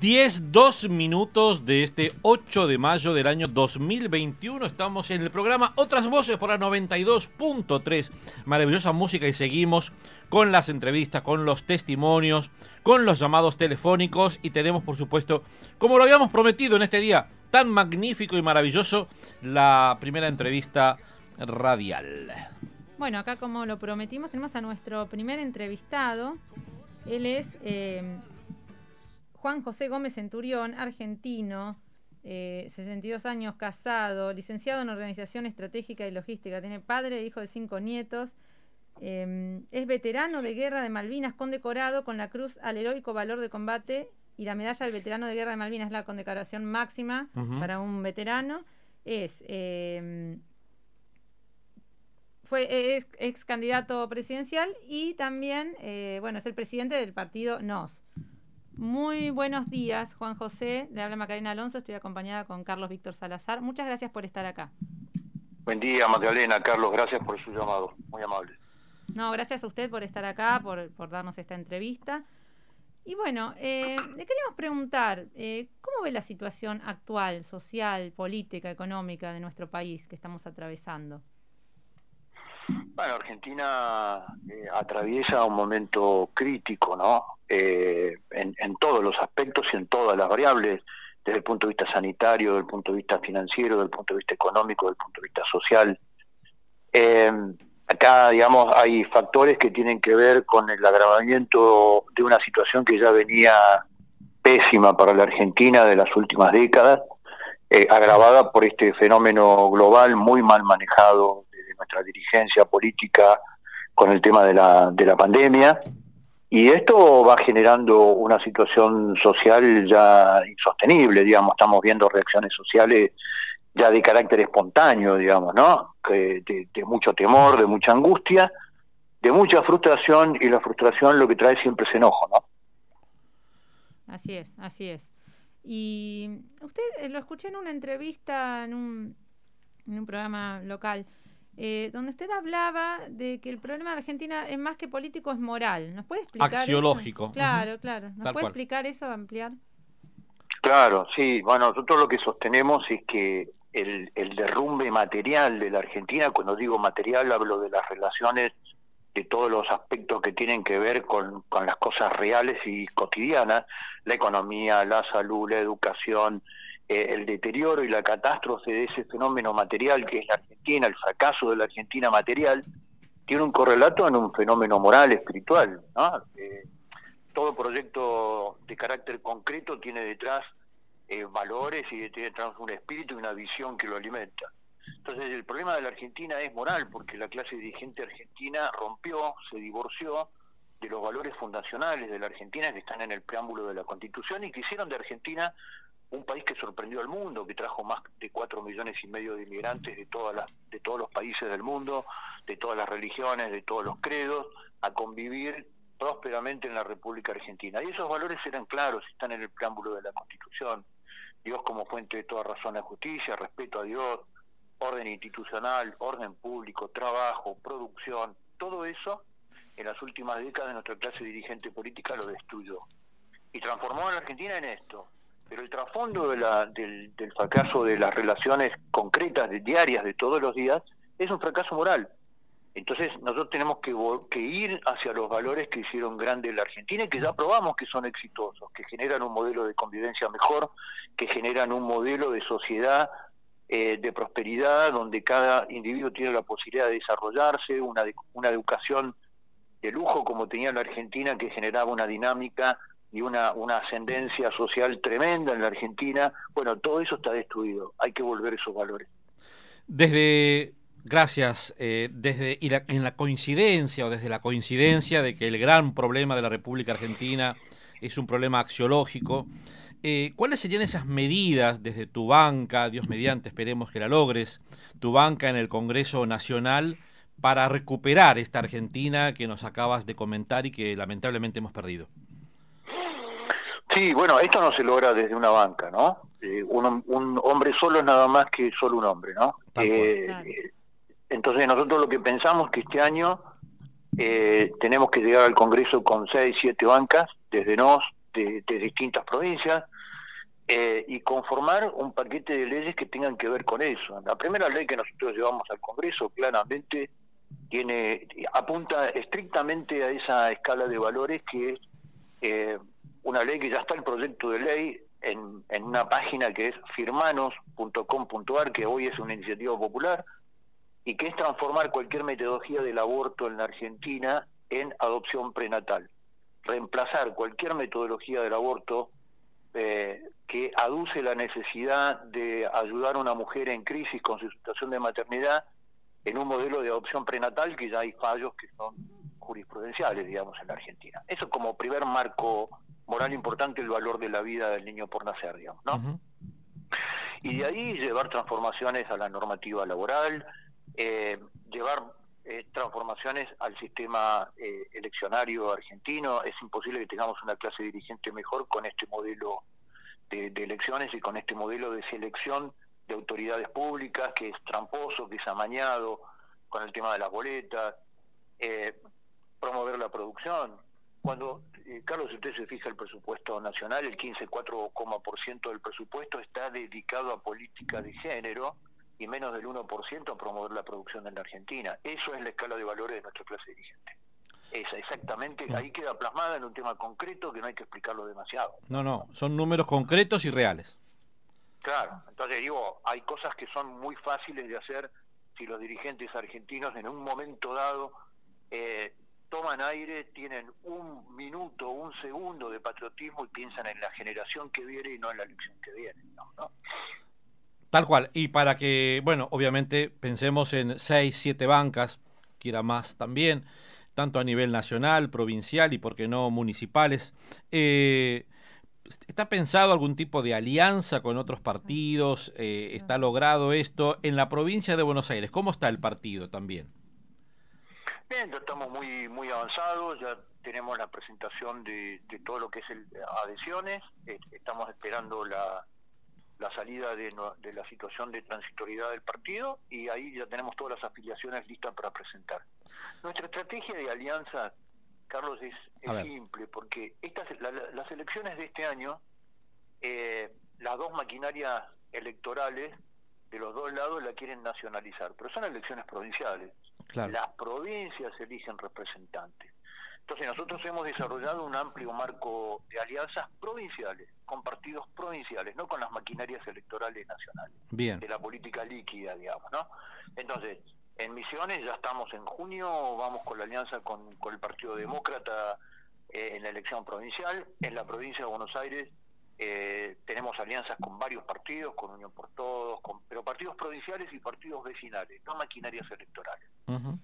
10:02 de este 8 de mayo del año 2021. Estamos en el programa Otras Voces por la 92.3. Maravillosa música y seguimos con las entrevistas, con los testimonios, con los llamados telefónicos y tenemos, por supuesto, como lo habíamos prometido en este día tan magnífico y maravilloso, la primera entrevista radial. Bueno, acá como lo prometimos, tenemos a nuestro primer entrevistado. Él es Juan José Gómez Centurión, argentino, 62 años, casado, licenciado en Organización Estratégica y Logística. Tiene padre e hijo de 5 nietos. Es veterano de guerra de Malvinas, condecorado con la Cruz al Heroico Valor de Combate y la Medalla del Veterano de Guerra de Malvinas, es la condecoración máxima para un veterano. Es ex candidato presidencial y también es el presidente del partido NOS. Muy buenos días, Juan José. Le habla Macarena Alonso, estoy acompañada con Carlos Víctor Salazar. Muchas gracias por estar acá. Buen día, Magdalena. Carlos, gracias por su llamado. Muy amable. No, gracias a usted por estar acá, por darnos esta entrevista. Y bueno, le queríamos preguntar, ¿cómo ve la situación actual, social, política, económica de nuestro país que estamos atravesando? Bueno, Argentina atraviesa un momento crítico, ¿no? En todos los aspectos y en todas las variables, desde el punto de vista sanitario, desde el punto de vista financiero, desde el punto de vista económico, desde el punto de vista social. Acá, digamos, hay factores que tienen que ver con el agravamiento de una situación que ya venía pésima para la Argentina de las últimas décadas, agravada por este fenómeno global muy mal manejado desde nuestra dirigencia política con el tema de la pandemia. Y esto va generando una situación social ya insostenible, digamos. Estamos viendo reacciones sociales ya de carácter espontáneo, digamos, ¿no? De mucho temor, de mucha angustia, de mucha frustración, y la frustración lo que trae siempre es enojo, ¿no? Así es, así es. Y usted lo escuché en una entrevista en un programa local, donde usted hablaba de que el problema de Argentina es más que político, es moral. ¿Nos puede explicar axiológico? Eso? Claro, claro. ¿Nos Tal puede cual. explicar eso, ampliar? Claro, sí. Bueno, nosotros lo que sostenemos es que el derrumbe material de la Argentina, cuando digo material hablo de las relaciones, de todos los aspectos que tienen que ver con las cosas reales y cotidianas, la economía, la salud, la educación, el deterioro y la catástrofe de ese fenómeno material que es la Argentina, el fracaso de la Argentina material, tiene un correlato en un fenómeno moral, espiritual, ¿no? Todo proyecto de carácter concreto tiene detrás valores y tiene detrás un espíritu y una visión que lo alimenta. Entonces el problema de la Argentina es moral, porque la clase dirigente argentina rompió, se divorció de los valores fundacionales de la Argentina que están en el preámbulo de la Constitución y que hicieron de Argentina un país que sorprendió al mundo, que trajo más de 4,5 millones de inmigrantes de todos los países del mundo, de todas las religiones, de todos los credos, a convivir prósperamente en la República Argentina. Y esos valores eran claros, están en el preámbulo de la Constitución. Dios como fuente de toda razón y justicia, respeto a Dios, orden institucional, orden público, trabajo, producción, todo eso en las últimas décadas nuestra clase dirigente política lo destruyó y transformó a la Argentina en esto. Pero el trasfondo del fracaso de las relaciones concretas, diarias, de todos los días, es un fracaso moral. Entonces nosotros tenemos que ir hacia los valores que hicieron grande la Argentina y que ya probamos que son exitosos, que generan un modelo de convivencia mejor, que generan un modelo de sociedad de prosperidad, donde cada individuo tiene la posibilidad de desarrollarse, una educación de lujo como tenía la Argentina, que generaba una dinámica y una ascendencia social tremenda en la Argentina. Bueno, todo eso está destruido, hay que volver esos valores. Gracias. En la coincidencia o desde la coincidencia de que el gran problema de la República Argentina es un problema axiológico, ¿cuáles serían esas medidas desde tu banca, Dios mediante, esperemos que la logres, tu banca en el Congreso Nacional, para recuperar esta Argentina que nos acabas de comentar y que lamentablemente hemos perdido? Sí, bueno, esto no se logra desde una banca, ¿no? Un hombre solo es nada más que solo un hombre, ¿no? Claro. Entonces nosotros lo que pensamos es que este año tenemos que llegar al Congreso con 6, 7 bancas, desde NOS, de distintas provincias, y conformar un paquete de leyes que tengan que ver con eso. La primera ley que nosotros llevamos al Congreso claramente apunta estrictamente a esa escala de valores, que es una ley que ya está en proyecto de ley en una página que es firmanos.com.ar, que hoy es una iniciativa popular, y que es transformar cualquier metodología del aborto en la Argentina en adopción prenatal. Reemplazar cualquier metodología del aborto que aduce la necesidad de ayudar a una mujer en crisis con su situación de maternidad en un modelo de adopción prenatal, que ya hay fallos que son jurisprudenciales, digamos, en la Argentina. Eso como primer marco moral importante, el valor de la vida del niño por nacer, digamos, ¿no? Uh-huh. Y de ahí llevar transformaciones a la normativa laboral, llevar transformaciones al sistema eleccionario argentino. Es imposible que tengamos una clase dirigente mejor con este modelo de elecciones y con este modelo de selección de autoridades públicas, que es tramposo, que es amañado, con el tema de las boletas, promover la producción. Cuando, Carlos, si usted se fija el presupuesto nacional, el 15,4% del presupuesto está dedicado a política de género, y menos del 1% a promover la producción en la Argentina. Eso es la escala de valores de nuestra clase dirigente. Esa, exactamente, ahí queda plasmada en un tema concreto que no hay que explicarlo demasiado. No, son números concretos y reales. Claro, entonces digo, hay cosas que son muy fáciles de hacer si los dirigentes argentinos en un momento dado toman aire, tienen un minuto, un segundo de patriotismo y piensan en la generación que viene y no en la elección que viene, ¿no? Tal cual, y para que, bueno, obviamente pensemos en 6, 7 bancas, quiera más también, tanto a nivel nacional, provincial y, por qué no, municipales. ¿Está pensado algún tipo de alianza con otros partidos? ¿Está logrado esto? En la provincia de Buenos Aires, ¿cómo está el partido también? Bien, ya estamos muy avanzados, ya tenemos la presentación de todo lo que es adhesiones, estamos esperando la salida de la situación de transitoriedad del partido, y ahí ya tenemos todas las afiliaciones listas para presentar. Nuestra estrategia de alianza, Carlos, es simple, porque las elecciones de este año, las dos maquinarias electorales de los dos lados la quieren nacionalizar, pero son elecciones provinciales. Claro. Las provincias eligen representantes. Entonces nosotros hemos desarrollado un amplio marco de alianzas provinciales, con partidos provinciales, no con las maquinarias electorales nacionales. Bien. De la política líquida, digamos, ¿no? Entonces, en Misiones ya estamos en junio, vamos con la alianza con el Partido Demócrata en la elección provincial. En la provincia de Buenos Aires tenemos alianzas con varios partidos, con Unión por Todos, pero partidos provinciales y partidos vecinales, no maquinarias electorales. Uh-huh.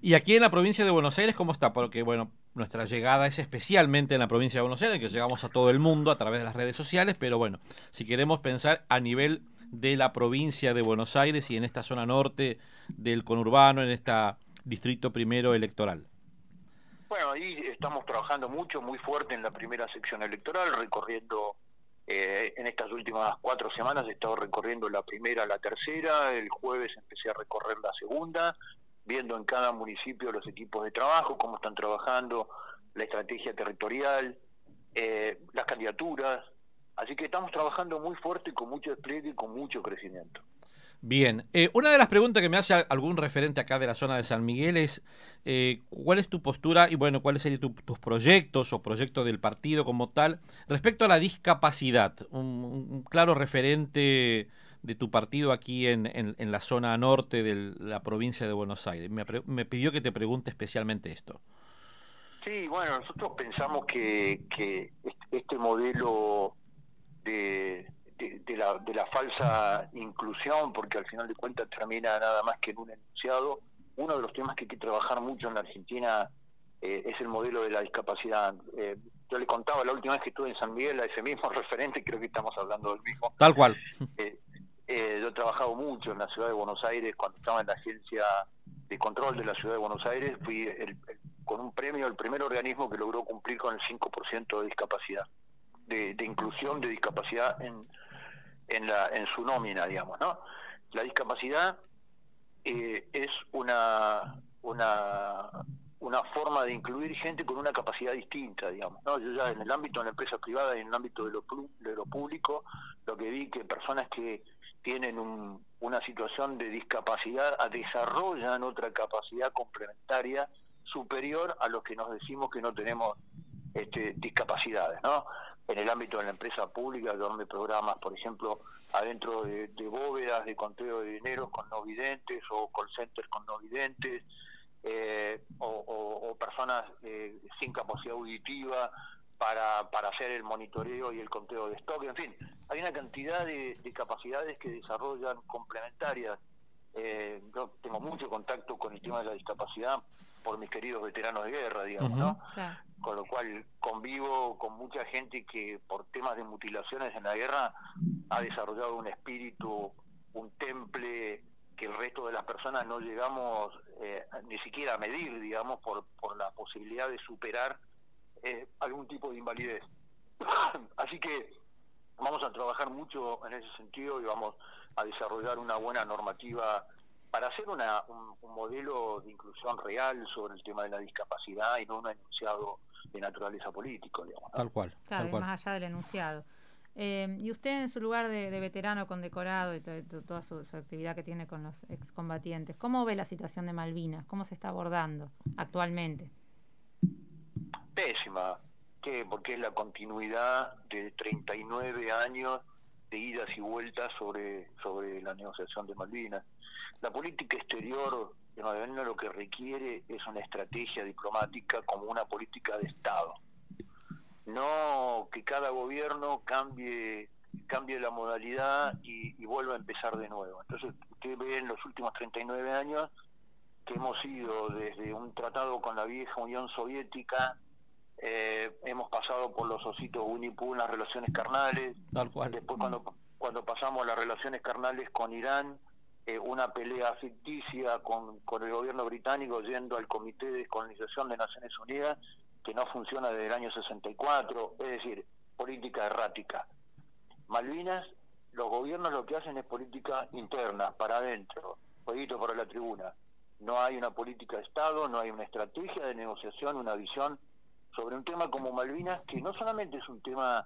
Y aquí en la provincia de Buenos Aires, ¿cómo está? Porque, bueno, nuestra llegada es especialmente en la provincia de Buenos Aires, que llegamos a todo el mundo a través de las redes sociales, pero bueno, si queremos pensar a nivel de la provincia de Buenos Aires y en esta zona norte del conurbano, en este distrito primero electoral. Bueno, ahí estamos trabajando muy fuerte en la primera sección electoral, recorriendo, en estas últimas 4 semanas he estado recorriendo la primera, la tercera, el jueves empecé a recorrer la segunda, viendo en cada municipio los equipos de trabajo, cómo están trabajando, la estrategia territorial, las candidaturas, así que estamos trabajando muy fuerte, con mucho despliegue y con mucho crecimiento. Bien, una de las preguntas que me hace algún referente acá de la zona de San Miguel es ¿cuál es tu postura y, bueno, cuáles serían tus proyectos o proyectos del partido como tal respecto a la discapacidad? Un claro referente de tu partido aquí en la zona norte de la provincia de Buenos Aires. Me pidió que te pregunte especialmente esto. Sí, bueno, nosotros pensamos que este modelo de la falsa inclusión, porque al final de cuentas termina nada más que en un enunciado. Uno de los temas que hay que trabajar mucho en la Argentina es el modelo de la discapacidad. Yo le contaba la última vez que estuve en San Miguel a ese mismo referente, creo que estamos hablando del mismo. Tal cual. Yo he trabajado mucho en la ciudad de Buenos Aires, cuando estaba en la agencia de control de la ciudad de Buenos Aires, fui con un premio el primer organismo que logró cumplir con el 5% de discapacidad, de inclusión de discapacidad en su nómina, digamos, ¿no? La discapacidad es una una forma de incluir gente con una capacidad distinta, digamos, ¿no? Yo ya en el ámbito de la empresa privada y en el ámbito de lo público, lo que vi que personas que tienen una situación de discapacidad desarrollan otra capacidad complementaria superior a los que nos decimos que no tenemos discapacidades, ¿no? En el ámbito de la empresa pública, yo armé programas, por ejemplo, adentro de bóvedas de conteo de dinero con no videntes o call centers con no videntes, o personas sin capacidad auditiva para hacer el monitoreo y el conteo de stock. En fin, hay una cantidad de capacidades que desarrollan complementarias. Yo tengo mucho contacto con el tema de la discapacidad por mis queridos veteranos de guerra, digamos, ¿no? Claro. Con lo cual convivo con mucha gente que por temas de mutilaciones en la guerra ha desarrollado un espíritu, un temple que el resto de las personas no llegamos ni siquiera a medir, digamos, por la posibilidad de superar algún tipo de invalidez. Así que vamos a trabajar mucho en ese sentido y vamos a desarrollar una buena normativa para hacer un modelo de inclusión real sobre el tema de la discapacidad y no un enunciado de naturaleza política, digamos, ¿no? Tal cual. Claro, tal cual. más allá del enunciado. Y usted en su lugar de veterano condecorado y toda su actividad que tiene con los excombatientes, ¿cómo ve la situación de Malvinas? ¿Cómo se está abordando actualmente? Pésima, porque es la continuidad de 39 años de idas y vueltas sobre la negociación de Malvinas. La política exterior de Malvinas lo que requiere es una estrategia diplomática como una política de Estado. No que cada gobierno cambie la modalidad y vuelva a empezar de nuevo. Entonces, usted ve en los últimos 39 años que hemos ido desde un tratado con la vieja Unión Soviética, hemos pasado por los ositos Winnie-Pooh, las relaciones carnales. Tal cual. Después cuando pasamos a las relaciones carnales con Irán, una pelea ficticia con el gobierno británico yendo al Comité de Descolonización de Naciones Unidas, que no funciona desde el año 64, es decir, política errática. Malvinas, los gobiernos lo que hacen es política interna, para adentro, jueguito para la tribuna. No hay una política de Estado, no hay una estrategia de negociación, una visión sobre un tema como Malvinas, que no solamente es un tema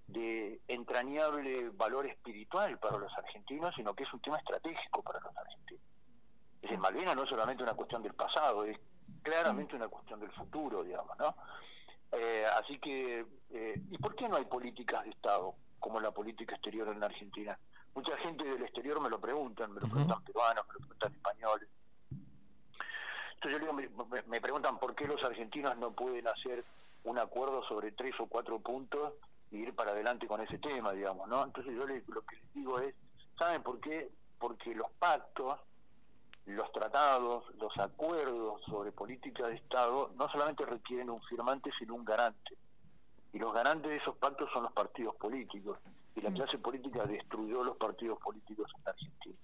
de entrañable valor espiritual para los argentinos, sino que es un tema estratégico para los argentinos. Es decir, Malvinas no es solamente una cuestión del pasado, es claramente una cuestión del futuro, digamos, ¿no? Así que, ¿y por qué no hay políticas de Estado como la política exterior en la Argentina? Mucha gente del exterior me lo preguntan preguntan peruanos, me lo preguntan españoles. Entonces yo digo, me preguntan por qué los argentinos no pueden hacer un acuerdo sobre 3 o 4 puntos y ir para adelante con ese tema, digamos, ¿no? Entonces yo lo que les digo es, ¿saben por qué? Porque los pactos, los tratados, los acuerdos sobre política de Estado no solamente requieren un firmante, sino un garante. Y los garantes de esos pactos son los partidos políticos. Y la clase política destruyó los partidos políticos en Argentina.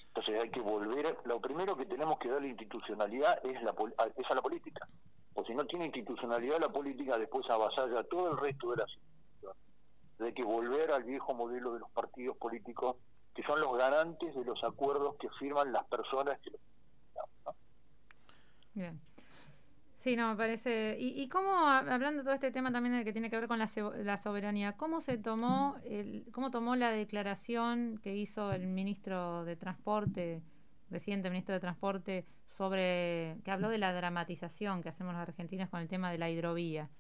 Entonces hay que volver, lo primero que tenemos que darle institucionalidad es a la política. O si no tiene institucionalidad la política, después avasalla todo el resto de las instituciones. Hay que volver al viejo modelo de los partidos políticos, que son los garantes de los acuerdos que firman las personas que los firman, ¿no? Bien. Sí, no, me parece... ¿Y cómo, hablando de todo este tema también que tiene que ver con la soberanía, cómo tomó la declaración que hizo el ministro de Transporte, reciente ministro de Transporte, que habló de la dramatización que hacemos los argentinos con el tema de la hidrovía?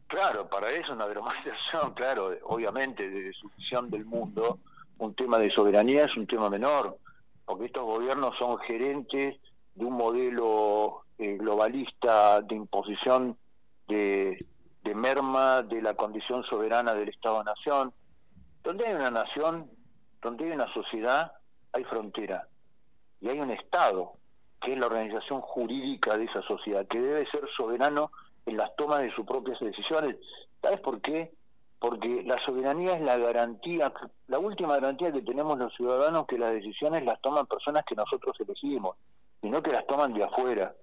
Claro, para eso una dramatización, claro, obviamente desde su visión del mundo, un tema de soberanía es un tema menor, porque estos gobiernos son gerentes de un modelo globalista de imposición de merma de la condición soberana del Estado-Nación. Donde hay una nación, donde hay una sociedad, hay frontera. Y hay un Estado, que es la organización jurídica de esa sociedad, que debe ser soberano en las tomas de sus propias decisiones. ¿Sabes por qué? Porque la soberanía es la garantía, la última garantía que tenemos los ciudadanos, que las decisiones las toman personas que nosotros elegimos, y no que las toman de afuera.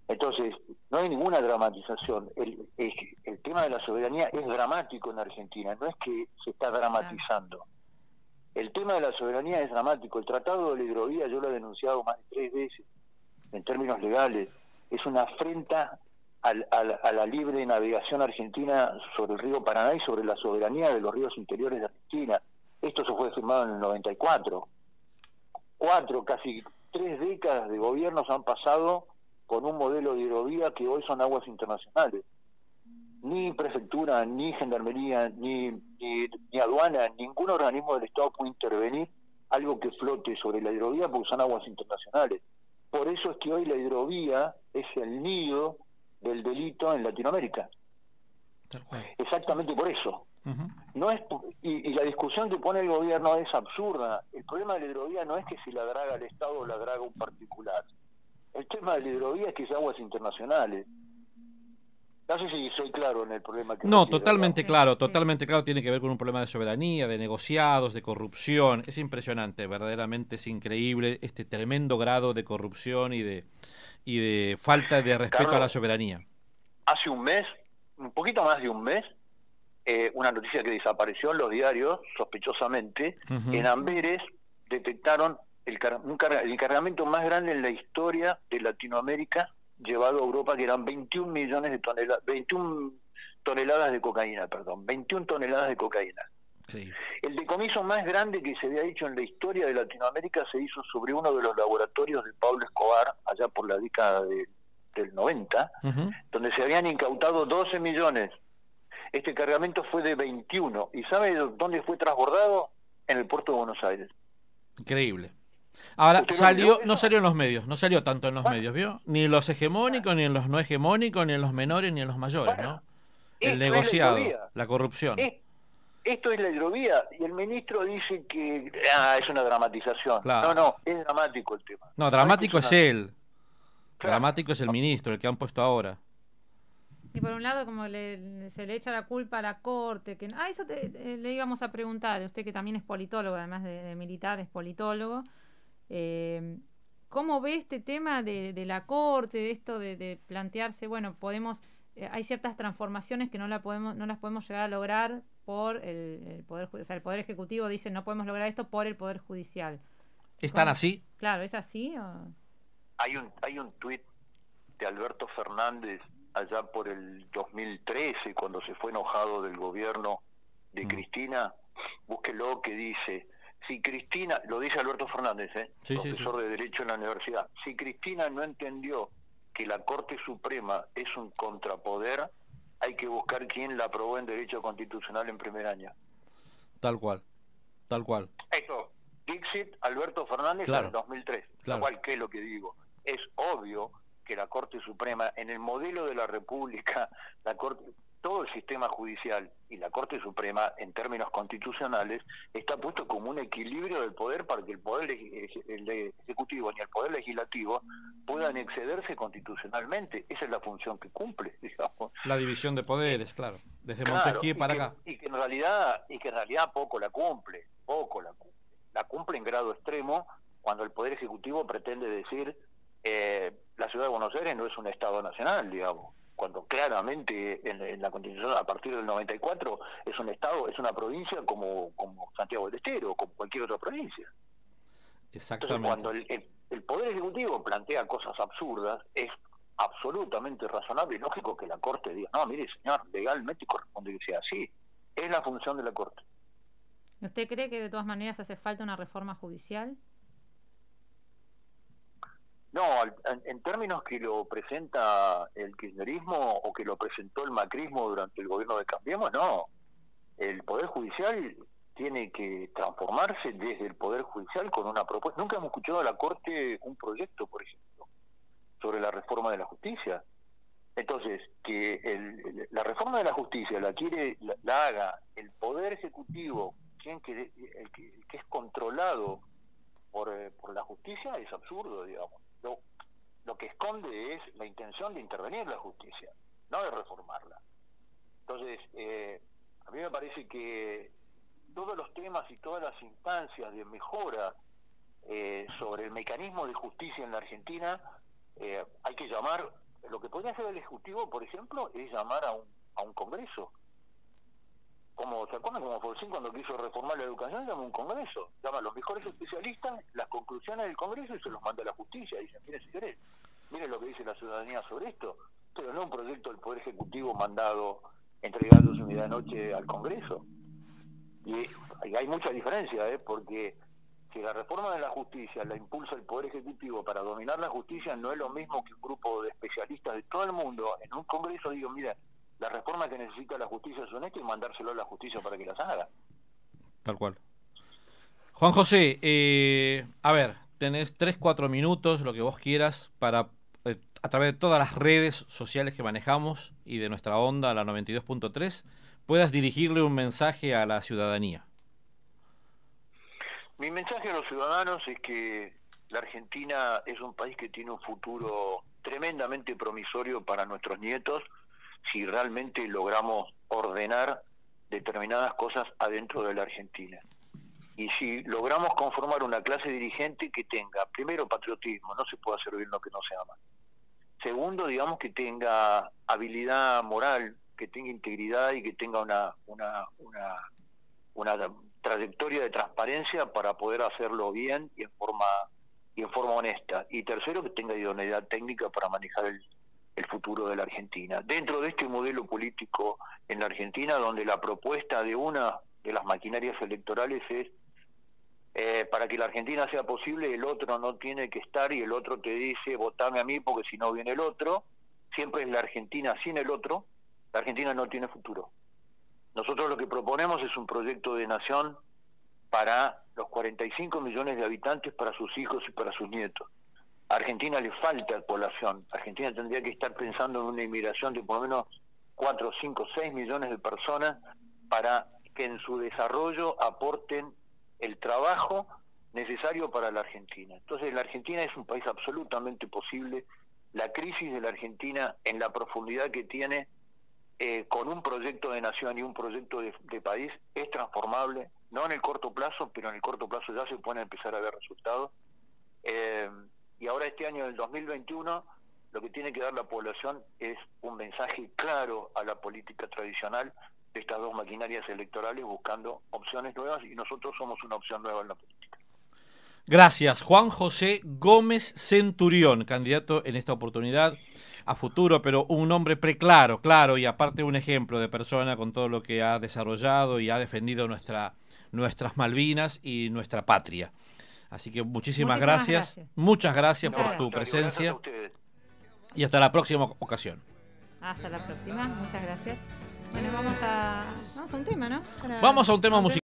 Entonces, no hay ninguna dramatización. El tema de la soberanía es dramático en Argentina, no es que se está dramatizando. El tema de la soberanía es dramático. El Tratado de la Hidrovía yo lo he denunciado más de 3 veces. en términos legales, es una afrenta a la libre navegación argentina sobre el río Paraná y sobre la soberanía de los ríos interiores de Argentina. Esto se fue firmado en el 94. Casi 3 décadas de gobiernos han pasado con un modelo de hidrovía que hoy son aguas internacionales. Ni prefectura, ni gendarmería, ni aduana, ningún organismo del Estado puede intervenir algo que flote sobre la hidrovía porque son aguas internacionales. Por eso es que hoy la hidrovía es el nido del delito en Latinoamérica. Exactamente por eso. No es y la discusión que pone el gobierno es absurda. El problema de la hidrovía no es que si la draga el Estado o la draga un particular. El tema de la hidrovía es que es aguas internacionales. No sé si soy claro en el problema que... No, totalmente claro, totalmente claro. Tiene que ver con un problema de soberanía, de negociados, de corrupción. Es impresionante, verdaderamente es increíble este tremendo grado de corrupción y de falta de respeto, Carlos, a la soberanía. Hace un mes, un poquito más de un mes, una noticia que desapareció en los diarios, sospechosamente, en Amberes detectaron el cargamento más grande en la historia de Latinoamérica llevado a Europa, que eran 21 millones de toneladas, 21 toneladas de cocaína, perdón, 21 toneladas de cocaína. Sí. El decomiso más grande que se había hecho en la historia de Latinoamérica se hizo sobre uno de los laboratorios de Pablo Escobar, allá por la década del 90, donde se habían incautado 12 millones. Este cargamento fue de 21. ¿Y sabe dónde fue transbordado? En el puerto de Buenos Aires. Increíble. Ahora, no salió en los medios, no salió tanto en los medios, ¿vio? Ni en los hegemónicos, ni en los no hegemónicos, ni en los menores, ni en los mayores, ¿no? El negociado, la corrupción. Esto es la hidrovía, y el ministro dice que es una dramatización. Claro. No, es dramático el tema. No, dramático es él. Claro. Dramático es el ministro, el que han puesto ahora. Y por un lado, como se le echa la culpa a la Corte, que eso le íbamos a preguntar, usted que también es politólogo, además de militar, es politólogo. ¿Cómo ve este tema de la Corte, de esto de plantearse, bueno, hay ciertas transformaciones que no las podemos llegar a lograr por el Poder Judicial? O sea, el Poder Ejecutivo dice no podemos lograr esto por el Poder Judicial. ¿Están así? Claro, ¿es así? ¿O? Hay un tuit de Alberto Fernández allá por el 2013, cuando se fue enojado del gobierno de Cristina, búsquelo, que dice... Si Cristina, lo dice Alberto Fernández, profesor de Derecho en la universidad, si Cristina no entendió que la Corte Suprema es un contrapoder, hay que buscar quién la aprobó en Derecho Constitucional en primer año. Tal cual. Eso, Dixit, Alberto Fernández, claro, en el 2003. Claro. Lo cual, ¿qué es lo que digo? Es obvio que la Corte Suprema, en el modelo de la República, todo el sistema judicial y la Corte Suprema, en términos constitucionales, está puesto como un equilibrio del poder para que el poder ejecutivo ni el poder legislativo puedan excederse constitucionalmente. Esa es la función que cumple, digamos. La división de poderes, claro, desde Montesquieu para acá. Y que en realidad poco la cumple. La cumple en grado extremo cuando el poder ejecutivo pretende decir la ciudad de Buenos Aires no es un Estado nacional, digamos, cuando claramente en la Constitución a partir del 94 es un Estado, es una provincia como Santiago del Estero, como cualquier otra provincia. Exactamente. Entonces, cuando el Poder Ejecutivo plantea cosas absurdas, es absolutamente razonable y lógico que la Corte diga, no, mire señor, legalmente corresponde que sea así. Es la función de la Corte. ¿Usted cree que de todas maneras hace falta una reforma judicial? No, en términos que lo presenta el kirchnerismo o que lo presentó el macrismo durante el gobierno de Cambiemos, no. El Poder Judicial tiene que transformarse desde el Poder Judicial con una propuesta. Nunca hemos escuchado a la Corte un proyecto, por ejemplo, sobre la reforma de la justicia. Entonces, que la reforma de la justicia la haga el Poder Ejecutivo, que es controlado por la justicia, es absurdo, digamos. Lo que esconde es la intención de intervenir en la justicia, no de reformarla. Entonces, a mí me parece que todos los temas y todas las instancias de mejora sobre el mecanismo de justicia en la Argentina, hay que llamar, lo que podría hacer el Ejecutivo, por ejemplo, es llamar a un Congreso. como, ¿se acuerdan como Forsyth cuando quiso reformar la educación? Llama un congreso, llama a los mejores especialistas, las conclusiones del congreso y se los manda a la justicia. Dicen, mire si querés, mire lo que dice la ciudadanía sobre esto, pero no un proyecto del Poder Ejecutivo mandado, entregado su medianoche al Congreso. Y hay mucha diferencia, porque si la reforma de la justicia la impulsa el Poder Ejecutivo para dominar la justicia, no es lo mismo que un grupo de especialistas de todo el mundo en un Congreso digo, mira, la reforma que necesita la justicia son estas y mandárselo a la justicia para que las haga. Tal cual. Juan José, a ver, tenés 3-4 minutos, lo que vos quieras, para a través de todas las redes sociales que manejamos y de nuestra onda, la 92.3, puedas dirigirle un mensaje a la ciudadanía. Mi mensaje a los ciudadanos es que la Argentina es un país que tiene un futuro tremendamente promisorio para nuestros nietos si realmente logramos ordenar determinadas cosas adentro de la Argentina. Y si logramos conformar una clase dirigente que tenga, primero, patriotismo, no se puede hacer bien lo que no se ama. Segundo, digamos que tenga habilidad moral, que tenga integridad y que tenga una trayectoria de transparencia para poder hacerlo bien y en forma honesta. Y tercero, que tenga idoneidad técnica para manejar el futuro de la Argentina. Dentro de este modelo político en la Argentina, donde la propuesta de una de las maquinarias electorales es para que la Argentina sea posible, el otro no tiene que estar y el otro te dice, votame a mí porque si no viene el otro, siempre es la Argentina sin el otro, la Argentina no tiene futuro. Nosotros lo que proponemos es un proyecto de nación para los 45 millones de habitantes, para sus hijos y para sus nietos. A Argentina le falta población. Argentina tendría que estar pensando en una inmigración de por lo menos 4, 5, 6 millones de personas para que en su desarrollo aporten el trabajo necesario para la Argentina. Entonces la Argentina es un país absolutamente posible. La crisis de la Argentina en la profundidad que tiene, con un proyecto de nación y un proyecto de país, es transformable, no en el corto plazo, pero en el corto plazo ya se pueden empezar a ver resultados. Y ahora este año del 2021 lo que tiene que dar la población es un mensaje claro a la política tradicional de estas dos maquinarias electorales buscando opciones nuevas, y nosotros somos una opción nueva en la política. Gracias. Juan José Gómez Centurión, candidato en esta oportunidad a futuro, pero un hombre preclaro, claro, y aparte un ejemplo de persona con todo lo que ha desarrollado y ha defendido nuestras Malvinas y nuestra patria. Así que muchísimas gracias. Muchas gracias por tu presencia. Y hasta la próxima ocasión. Hasta la próxima, muchas gracias. Bueno, vamos a un tema, ¿no? Vamos a un tema musical.